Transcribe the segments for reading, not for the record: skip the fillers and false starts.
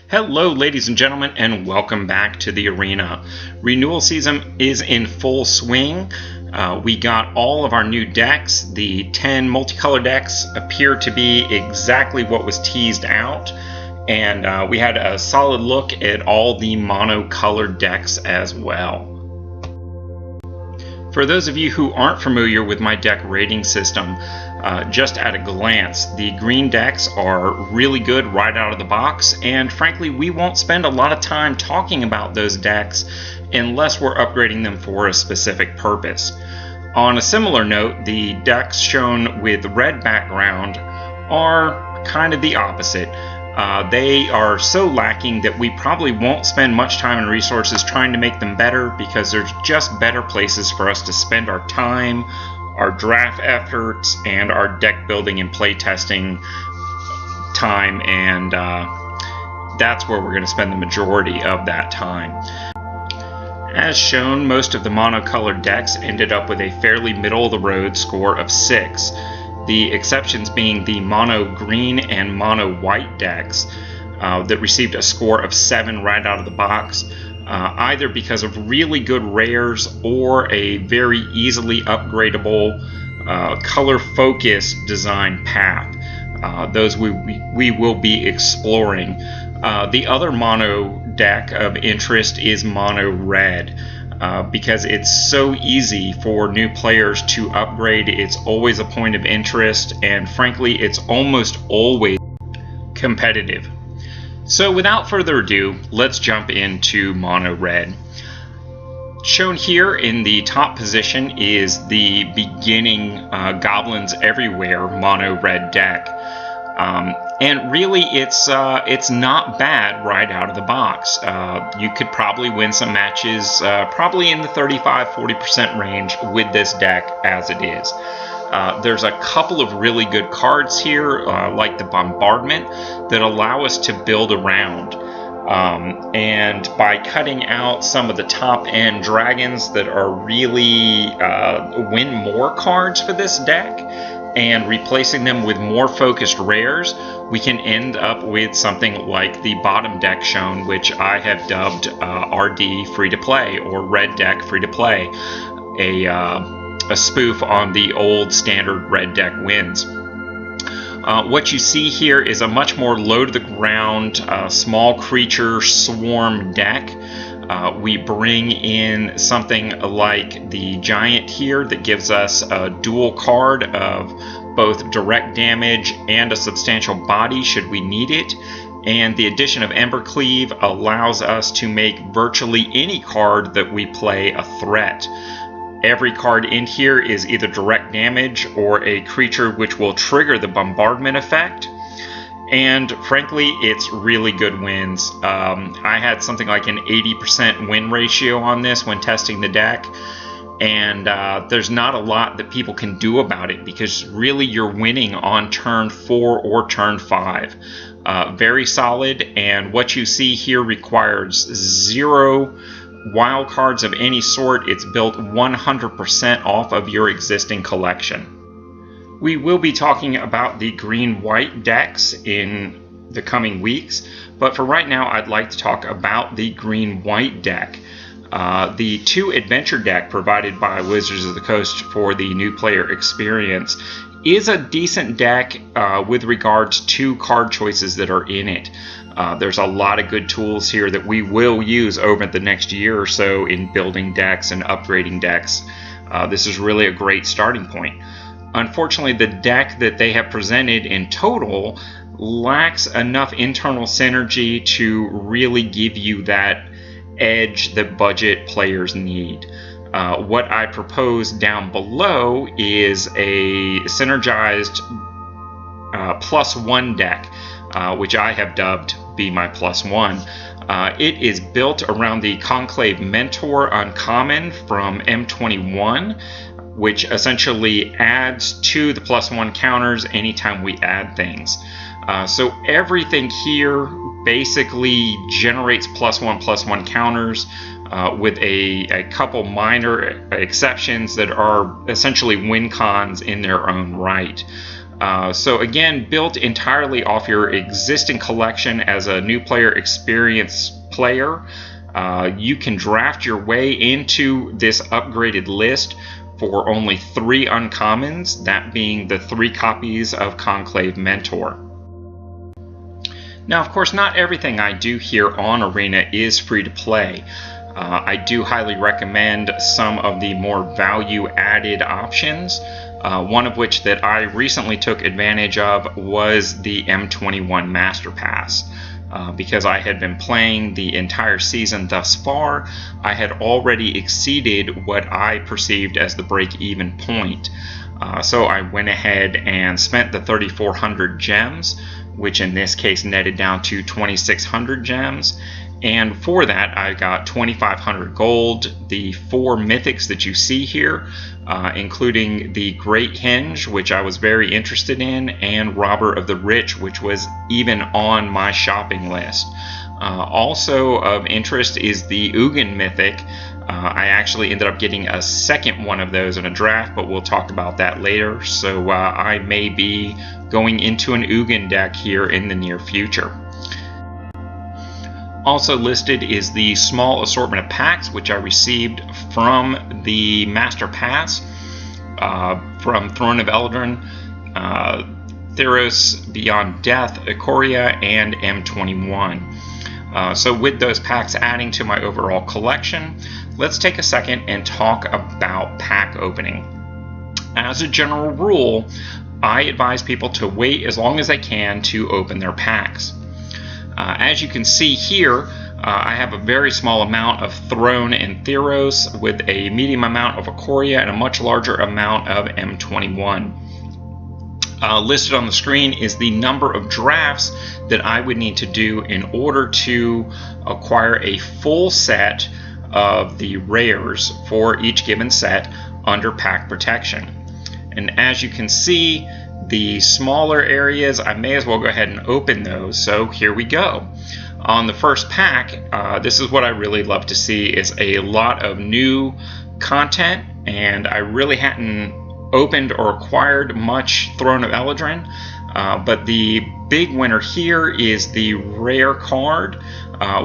Hello ladies and gentlemen, and welcome back to the arena. Renewal season is in full swing. We got all of our new decks. The 10 multicolor decks appear to be exactly what was teased out, and we had a solid look at all the mono-colored decks as well. For those of you who aren't familiar with my deck rating system, just at a glance, the green decks are really good right out of the box, and frankly we won't spend a lot of time talking about those decks unless we're upgrading them for a specific purpose. On a similar note, the decks shown with red background are kind of the opposite. They are so lacking that we probably won't spend much time and resources trying to make them better, because there's just better places for us to spend our time, our draft efforts, and our deck building and play testing time, and that's where we're going to spend the majority of that time. As shown, most of the monocolored decks ended up with a fairly middle-of-the-road score of 6. The exceptions being the mono green and mono white decks that received a score of 7 right out of the box, either because of really good rares or a very easily upgradable color focused design path. Those we will be exploring. The other mono deck of interest is Mono-Red. Because it's so easy for new players to upgrade. It's always a point of interest, and frankly it's almost always competitive. So without further ado, let's jump into Mono-Red. Shown here in the top position is the beginning Goblins Everywhere Mono-Red deck. And really it's not bad right out of the box. You could probably win some matches probably in the 35-40% range with this deck as it is. There's a couple of really good cards here, like the Bombardment, that allow us to build around. And by cutting out some of the top end dragons that are really win more cards for this deck, and replacing them with more focused rares, we can end up with something like the bottom deck shown, which I have dubbed RD Free to Play, or Red Deck Free to Play, a spoof on the old standard red deck wins. What you see here is a much more low to the ground, small creature swarm deck. We bring in something like the Giant here that gives us a dual card of both direct damage and a substantial body should we need it. And the addition of Embercleave allows us to make virtually any card that we play a threat. Every card in here is either direct damage or a creature which will trigger the bombardment effect. And frankly, it's really good wins. I had something like an 80% win ratio on this when testing the deck, and there's not a lot that people can do about it, because really you're winning on turn 4 or turn 5. Very solid, and what you see here requires 0 wild cards of any sort. It's built 100% off of your existing collection. We will be talking about the green-white decks in the coming weeks, but for right now I'd like to talk about the green-white deck. The 2 adventure deck provided by Wizards of the Coast for the new player experience is a decent deck with regards to card choices that are in it. There's a lot of good tools here that we will use over the next year or so in building decks and upgrading decks. This is really a great starting point. Unfortunately, the deck that they have presented in total lacks enough internal synergy to really give you that edge that budget players need. What I propose down below is a synergized +1 deck, which I have dubbed Be My +1. It is built around the Conclave Mentor Uncommon from M21, which essentially adds to the +1 counters anytime we add things. So everything here basically generates +1/+1 counters, with a couple minor exceptions that are essentially win cons in their own right. So again, built entirely off your existing collection as a new player, experienced player. You can draft your way into this upgraded list for only 3 uncommons, that being the 3 copies of Conclave Mentor. Now, of course, not everything I do here on Arena is free to play. I do highly recommend some of the more value-added options, one of which that I recently took advantage of was the M21 Master Pass. Because I had been playing the entire season thus far, I had already exceeded what I perceived as the break-even point. So I went ahead and spent the 3,400 gems, which in this case netted down to 2,600 gems. And for that, I got 2,500 gold, the 4 mythics that you see here, including the Great Henge, which I was very interested in, and Robber of the Rich, which was even on my shopping list. Also of interest is the Ugin mythic. I actually ended up getting a second one of those in a draft, but we'll talk about that later. So I may be going into an Ugin deck here in the near future. Also listed is the small assortment of packs which I received from the Master Pass from Throne of Eldrin, Theros, Beyond Death, Ikoria, and M21. So with those packs adding to my overall collection, let's take a second and talk about pack opening. As a general rule, I advise people to wait as long as they can to open their packs. As you can see here, I have a very small amount of Throne and Theros with a medium amount of Ikoria and a much larger amount of M21. Listed on the screen is the number of drafts that I would need to do in order to acquire a full set of the rares for each given set under pack protection. And as you can see, the smaller areas, I may as well go ahead and open those. So here we go. On the first pack, this is what I really love to see, is a lot of new content, and I really hadn't opened or acquired much Throne of Eldrin, but the big winner here is the rare card,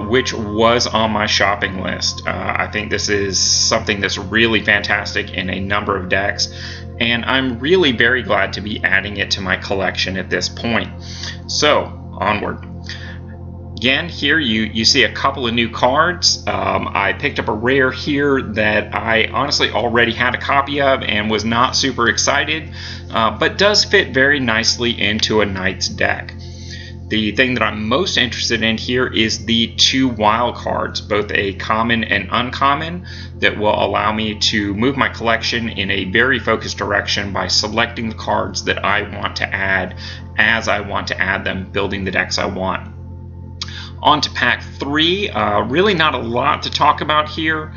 which was on my shopping list. I think this is something that's really fantastic in a number of decks, and I'm really very glad to be adding it to my collection at this point. So, onward. Again, here you see a couple of new cards. I picked up a rare here that I honestly already had a copy of and was not super excited, but does fit very nicely into a Knight's deck. The thing that I'm most interested in here is the 2 wild cards, both a common and uncommon, that will allow me to move my collection in a very focused direction by selecting the cards that I want to add as I want to add them, building the decks I want. On to pack 3, really not a lot to talk about here.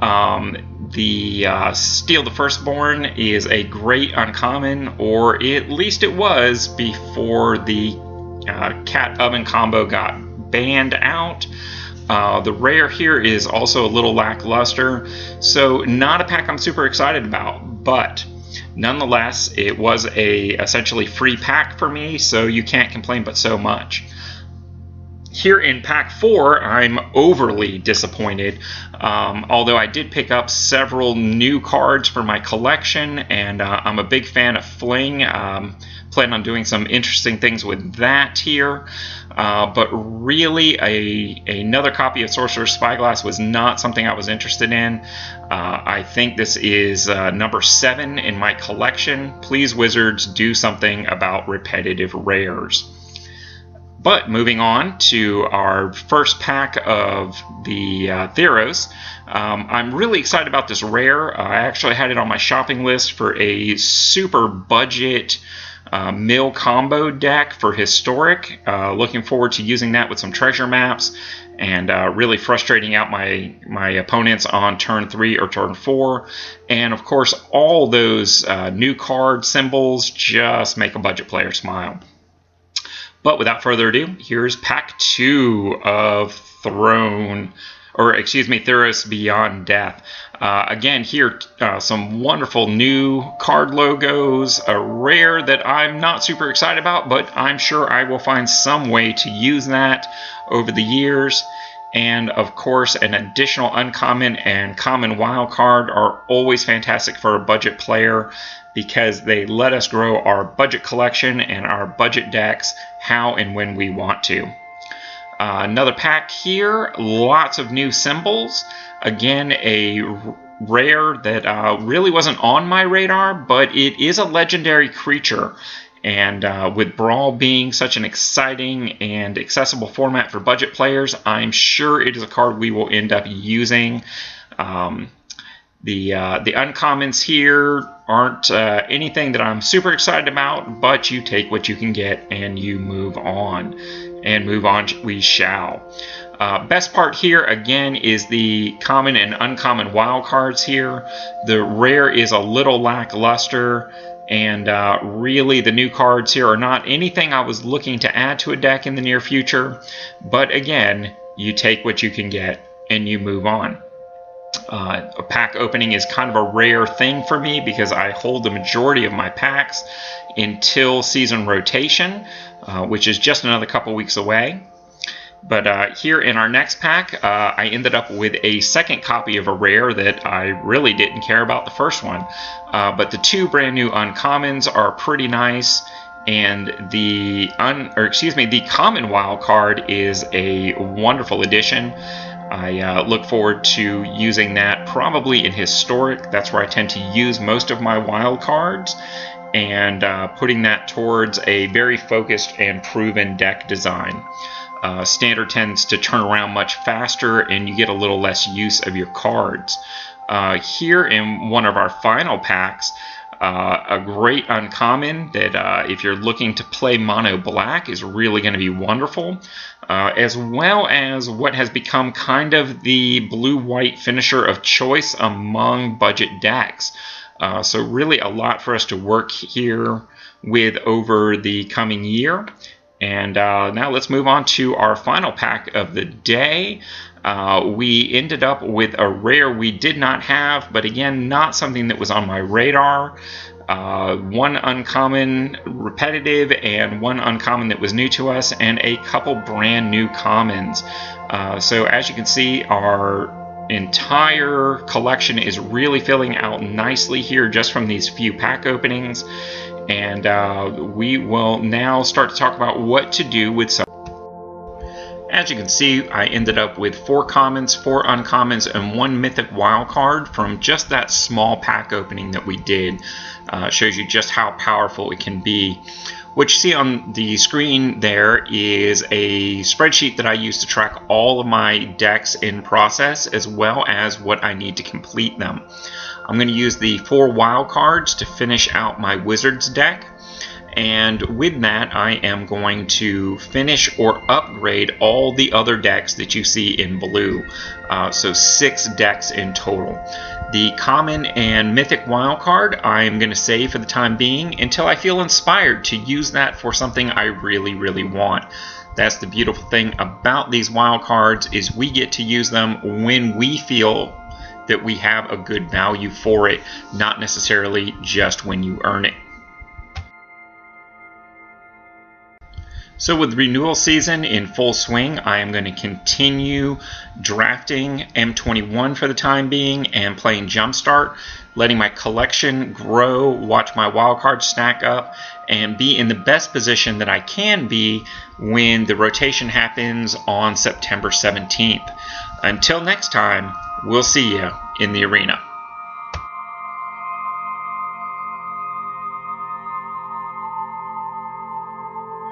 The Steel the Firstborn is a great uncommon, or at least it was before the Cat Oven combo got banned out. The rare here is also a little lackluster, so not a pack I'm super excited about, but nonetheless it was a essentially free pack for me, so you can't complain but so much. Here in pack 4, I'm overly disappointed, although I did pick up several new cards for my collection, and I'm a big fan of Fling. Plan on doing some interesting things with that here, but really another copy of Sorcerer's Spyglass was not something I was interested in. I think this is number 7 in my collection. Please, Wizards, do something about repetitive rares. But moving on to our first pack of the Theros, I'm really excited about this rare. I actually had it on my shopping list for a super budget mill combo deck for Historic. Looking forward to using that with some treasure maps and really frustrating out my opponents on turn 3 or turn 4. And of course, all those new card symbols just make a budget player smile. But without further ado, here's pack 2 of Throne, or excuse me, Theros Beyond Death. Again, here some wonderful new card logos, a rare that I'm not super excited about, but I'm sure I will find some way to use that over the years. And of course, an additional uncommon and common wild card are always fantastic for a budget player because they let us grow our budget collection and our budget decks how and when we want to. Another pack here, lots of new symbols. Again, a rare that really wasn't on my radar, but it is a legendary creature. And with Brawl being such an exciting and accessible format for budget players, I'm sure it is a card we will end up using. The uncommons here aren't anything that I'm super excited about, but you take what you can get and you move on. And move on we shall. Best part here, again, is the common and uncommon wild cards here. The rare is a little lackluster, and really the new cards here are not anything I was looking to add to a deck in the near future. But again, you take what you can get and you move on. A pack opening is kind of a rare thing for me because I hold the majority of my packs until season rotation, which is just another couple weeks away. But here in our next pack, I ended up with a second copy of a rare that I really didn't care about the first one. But the two brand new uncommons are pretty nice, and the common wild card is a wonderful addition. I look forward to using that probably in Historic. That's where I tend to use most of my wild cards, and putting that towards a very focused and proven deck design. Standard tends to turn around much faster and you get a little less use of your cards. Here in one of our final packs, a great uncommon that if you're looking to play mono black is really going to be wonderful, as well as what has become kind of the blue-white finisher of choice among budget decks. So really a lot for us to work here with over the coming year. And now let's move on to our final pack of the day. We ended up with a rare we did not have, but again, not something that was on my radar. One uncommon repetitive and one uncommon that was new to us, and a couple brand new commons. So as you can see, our entire collection is really filling out nicely here just from these few pack openings. And we will now start to talk about what to do with some. As you can see, I ended up with 4 commons, 4 uncommons, and 1 mythic wild card from just that small pack opening that we did. Shows you just how powerful it can be. What you see on the screen there is a spreadsheet that I use to track all of my decks in process, as well as what I need to complete them. I'm going to use the 4 wild cards to finish out my Wizards deck, and with that I am going to finish or upgrade all the other decks that you see in blue. So 6 decks in total. The common and mythic wild card I am going to save for the time being until I feel inspired to use that for something I really want. That's the beautiful thing about these wild cards, is we get to use them when we feel that we have a good value for it, not necessarily just when you earn it. So with renewal season in full swing, I am going to continue drafting M21 for the time being and playing Jumpstart, letting my collection grow, watch my wildcards stack up, and be in the best position that I can be when the rotation happens on September 17th. Until next time, we'll see you in the arena.